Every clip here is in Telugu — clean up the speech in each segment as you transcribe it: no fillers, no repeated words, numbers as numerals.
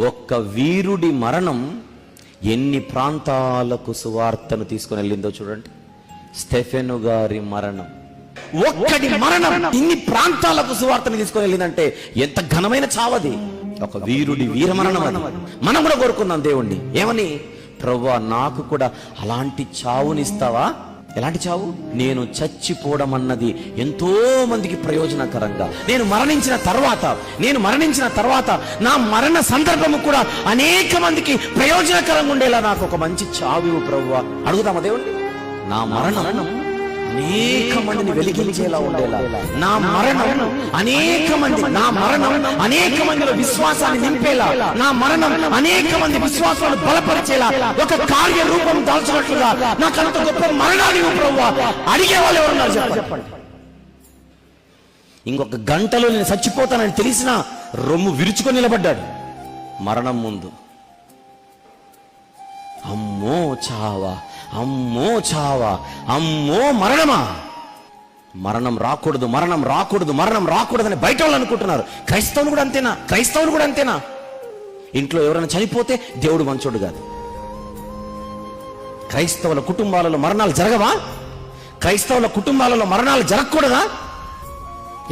ఒక్క వీరుడి మరణం ఎన్ని ప్రాంతాలకు సువార్తను తీసుకుని వెళ్ళిందో చూడండి. స్టెఫెను గారి మరణం, ఒక్కడి మరణం ఇన్ని ప్రాంతాలకు సువార్తను తీసుకుని వెళ్ళిందంటే ఎంత ఘనమైన చావది. ఒక వీరుడి వీరమరణం అది. మనం కూడా కోరుకుందాం దేవుణ్ణి, ఏమని? ప్రభువా, నాకు కూడా అలాంటి చావునిస్తావా? ఎలాంటి చావు? నేను చచ్చిపోవడం అన్నది ఎంతో మందికి ప్రయోజనకరంగా, నేను మరణించిన తర్వాత నా మరణ సందర్భము కూడా అనేక మందికి ప్రయోజనకరంగా ఉండేలా నాకు ఒక మంచి చావు ప్రభువా. అడుగుతామా దేవుణ్ణి? నా మరణం అనేక మందిని వెలిగించేలా ఉండేలా, నా మరణం అనేక మందిలో విశ్వాసాన్ని నింపేలా, నా మరణం అనేక మంది విశ్వాసాలను బలపరిచేలా, ఒక కార్య రూపం దాల్చినట్లుగా నాకు అంత గొప్ప మరణాన్ని ప్రభువా అడిగే వాళ్ళు ఎవరున్నారు చెప్పండి. ఇంకొక గంటలో నేను చచ్చిపోతానని తెలిసినా రొమ్ము విరుచుకొని నిలబడ్డాడు మరణం ముందు. అమ్మో చావా, అమ్మో చావా, అమ్మో మరణమా, మరణం రాకూడదని బయట వాళ్ళు అనుకుంటున్నారు. క్రైస్తవులు కూడా అంతేనా? ఇంట్లో ఎవరైనా చనిపోతే దేవుడు మంచోడు కాదు. క్రైస్తవుల కుటుంబాలలో మరణాలు జరగవా? క్రైస్తవుల కుటుంబాలలో మరణాలు జరగకూడదా?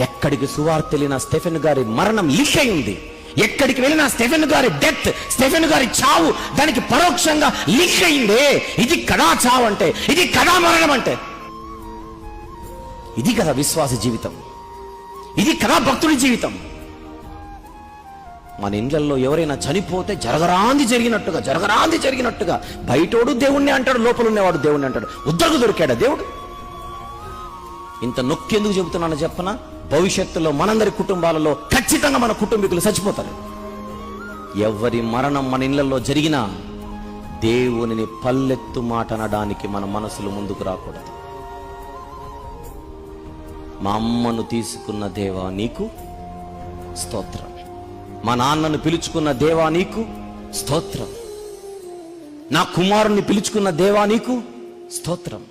ఎక్కడికి సువార్త వెళ్ళిన స్టెఫెన్ గారి మరణం లీక్ అయింది. ఎక్కడికి వెళ్ళినా స్టెఫెన్ గారి డెత్, స్టెఫెన్ గారి చావు దానికి పరోక్షంగా లీక్ అయిందే. ఇది కదా చావు అంటే, ఇది కదా మరణం అంటే. ఇది కదా విశ్వాస జీవితం, ఇది కదా భక్తుడి జీవితం. మన ఇండ్లలో ఎవరైనా చనిపోతే జరగరాంది జరిగినట్టుగా బయటోడు దేవుణ్ణి అంటాడు, లోపల ఉన్నవాడు దేవుణ్ణి అంటాడు. ఉద్దరకు దొరికాడా దేవుడు? ఇంత నొక్కేందుకు చెబుతున్నాను చెప్పనా? భవిష్యత్తులో మనందరి కుటుంబాలలో ఖచ్చితంగా మన కుటుంబీకులు చచ్చిపోతారు. ఎవరి మరణం మన ఇళ్లలో జరిగినా దేవునిని పల్లెత్తు మాట అనడానికి మన మనసులు ముందుకు రాకూడదు. మా అమ్మను తీసుకున్న దేవా నీకు స్తోత్రం, మా నాన్నను పిలుచుకున్న దేవా నీకు స్తోత్రం, నా కుమారుణ్ణి పిలుచుకున్న దేవా నీకు స్తోత్రం.